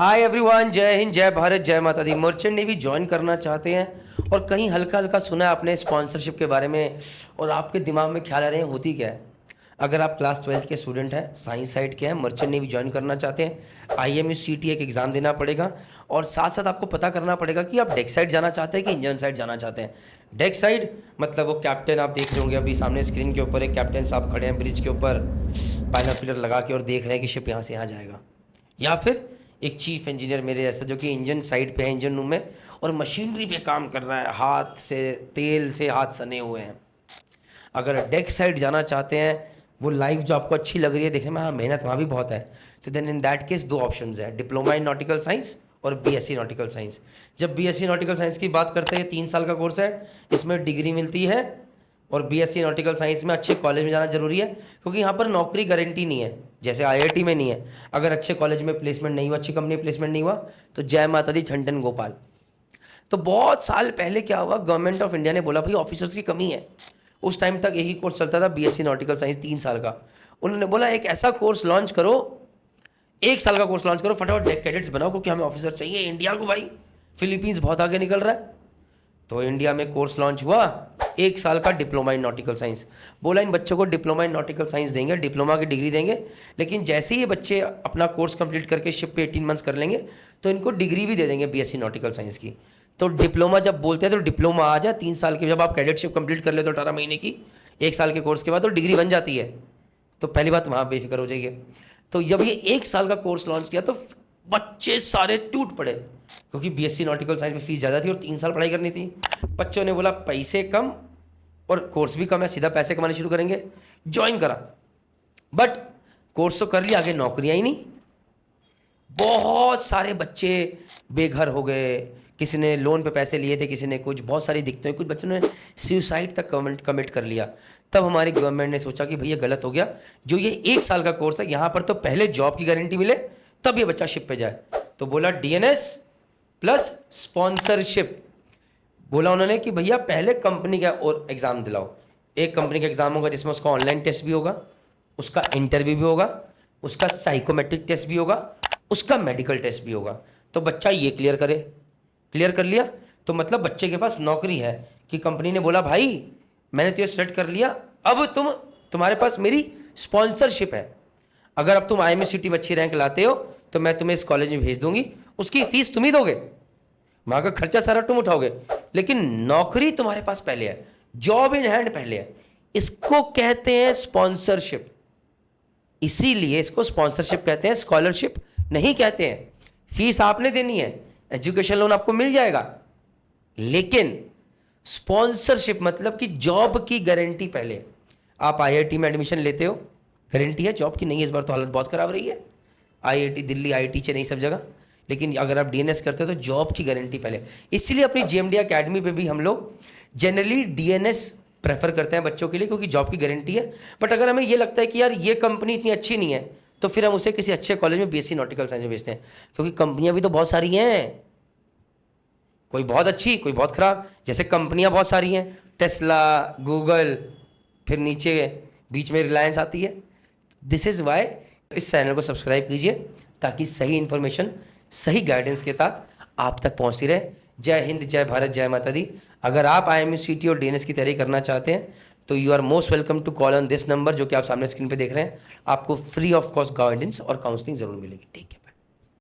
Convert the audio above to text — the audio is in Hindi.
हाय एवरीवन, जय हिंद, जय भारत, जय माता दी। मर्चेंट नेवी ज्वाइन करना चाहते हैं और कहीं हल्का हल्का सुना है आपने स्पॉन्सरशिप के बारे में और आपके दिमाग में ख्याल आ रहे हैं होती क्या है। अगर आप क्लास 12 के स्टूडेंट हैं, साइंस साइड के हैं, मर्चेंट नेवी ज्वाइन करना चाहते हैं, IMU-CT एक एग्ज़ाम देना पड़ेगा और साथ साथ आपको पता करना पड़ेगा कि आप डेक साइड जाना चाहते हैं कि इंजन साइड जाना चाहते हैं। डेक साइड मतलब वो कैप्टन आप देख रहे होंगे, अभी सामने स्क्रीन के ऊपर एक कैप्टन साहब खड़े हैं ब्रिज के ऊपर बाइनोकुलर लगा के और देख रहे हैं कि शिप यहाँ से यहाँ जाएगा। या फिर एक चीफ इंजीनियर मेरे जैसा जो कि इंजन साइड पे है, इंजन रूम में, और मशीनरी पे काम कर रहा है, हाथ से तेल से हाथ सने हुए हैं। अगर डेक साइड जाना चाहते हैं, वो लाइफ जो आपको अच्छी लग रही है देखने में, हाँ मेहनत वहाँ भी बहुत है, तो देन इन दैट केस दो ऑप्शंस है, डिप्लोमा इन नॉटिकल साइंस और BSc नॉटिकल साइंस। जब BSc नॉटिकल साइंस की बात करते हैं, 3 साल का कोर्स है, इसमें डिग्री मिलती है और BSc नॉटिकल साइंस में अच्छे कॉलेज में जाना जरूरी है क्योंकि यहाँ पर नौकरी गारंटी नहीं है, जैसे IIT में नहीं है। अगर अच्छे कॉलेज में प्लेसमेंट नहीं हुआ, अच्छी कंपनी प्लेसमेंट नहीं हुआ, तो जय माता दी ठंडन गोपाल। तो बहुत साल पहले क्या हुआ, गवर्नमेंट ऑफ इंडिया ने बोला भाई ऑफिसर्स की कमी है। उस टाइम तक यही कोर्स चलता था, BSc नॉटिकल साइंस 3 साल का। उन्होंने बोला एक ऐसा कोर्स लॉन्च करो, 1 साल का कोर्स लॉन्च करो, फटाफट डेक कैडेट्स बनाओ क्योंकि हमें ऑफिसर चाहिए इंडिया को भाई, फिलीपींस बहुत आगे निकल रहा है। तो इंडिया में कोर्स लॉन्च हुआ 1 साल का, डिप्लोमा इन नॉटिकल साइंस। बोला इन बच्चों को डिप्लोमा इन नॉटिकल साइंस देंगे, डिप्लोमा की डिग्री देंगे, लेकिन जैसे ही ये बच्चे अपना कोर्स कंप्लीट करके शिप पे 18 मंथ्स कर लेंगे तो इनको डिग्री भी दे देंगे BSc नॉटिकल साइंस की। तो डिप्लोमा जब बोलते हैं तो डिप्लोमा आ जाए 3 साल की, जब आप कैडेटशिप कंप्लीट कर ले तो 18 महीने की, 1 साल के कोर्स के बाद तो डिग्री बन जाती है। तो पहली बात वहाँ बेफिक्र हो जाइए। तो जब ये 1 साल का कोर्स लॉन्च किया तो बच्चे सारे टूट पड़े क्योंकि BSc नॉटिकल साइंस में फीस ज़्यादा थी और 3 साल पढ़ाई करनी थी। बच्चों ने बोला पैसे कम और कोर्स भी कम है, सीधा पैसे कमाने शुरू करेंगे, ज्वाइन करा। बट कोर्स तो कर लिया, आगे नौकरियां ही नहीं। बहुत सारे बच्चे बेघर हो गए, किसी ने लोन पे पैसे लिए थे, किसी ने कुछ, बहुत सारी दिक्कतें हुई, कुछ बच्चों ने सुसाइड तक कमिट कर लिया। तब हमारी गवर्नमेंट ने सोचा कि भैया गलत हो गया, जो ये 1 साल का कोर्स है यहाँ पर तो पहले जॉब की गारंटी मिले तब ये बच्चा शिप पे जाए। तो बोला DNS प्लस स्पॉन्सरशिप। बोला उन्होंने कि भैया पहले कंपनी का और एग्ज़ाम दिलाओ। एक कंपनी का एग्ज़ाम होगा जिसमें उसका ऑनलाइन टेस्ट भी होगा, उसका इंटरव्यू भी होगा, उसका साइकोमेट्रिक टेस्ट भी होगा, उसका मेडिकल टेस्ट भी होगा। तो बच्चा ये क्लियर करे, क्लियर कर लिया तो मतलब बच्चे के पास नौकरी है कि कंपनी ने बोला भाई मैंने तो ये सेलेक्ट कर लिया, अब तुम्हारे पास मेरी स्पॉन्सरशिप है। अगर अब तुम IMU-CT में अच्छी रैंक लाते हो तो मैं तुम्हें इस कॉलेज में भेज दूंगी, उसकी फीस तुम ही दोगे, वहाँ का खर्चा सारा तुम उठाओगे, लेकिन नौकरी तुम्हारे पास पहले है, जॉब इन हैंड पहले है। इसको कहते हैं स्पॉन्सरशिप। इसीलिए इसको स्पॉन्सरशिप कहते हैं, स्कॉलरशिप नहीं कहते हैं। फीस आपने देनी है, एजुकेशन लोन आपको मिल जाएगा, लेकिन स्पॉन्सरशिप मतलब कि जॉब की गारंटी पहले। आप IIT में एडमिशन लेते हो, गारंटी है, जॉब की नहीं है। इस बार तो हालत बहुत खराब रही है, IIT दिल्ली, IIT चेन्नई सब जगह। लेकिन अगर आप DNS करते हो तो जॉब की गारंटी पहले। इसीलिए अपनी GMD अकेडमी पे भी हम लोग जनरली DNS प्रेफर करते हैं बच्चों के लिए क्योंकि जॉब की गारंटी है। बट अगर हमें ये लगता है कि यार ये कंपनी इतनी अच्छी नहीं है तो फिर हम उसे किसी अच्छे कॉलेज में BSc नॉटिकल साइंस में भेजते हैं, क्योंकि कंपनियां भी तो बहुत सारी हैं, कोई बहुत अच्छी कोई बहुत खराब। जैसे कंपनियां बहुत सारी हैं, टेस्ला, गूगल, फिर नीचे बीच में रिलायंस आती है। दिस इज़ वाई इस चैनल को सब्सक्राइब कीजिए ताकि सही इन्फॉर्मेशन सही गाइडेंस के साथ आप तक पहुंचती रहे। जय हिंद, जय भारत, जय माता दी। अगर आप IMU-CT और DNS की तैयारी करना चाहते हैं तो you are most welcome to call on this number जो कि आप सामने स्क्रीन पे देख रहे हैं। आपको फ्री ऑफ कॉस्ट गाइडेंस और काउंसलिंग जरूर मिलेगी। ठीक है।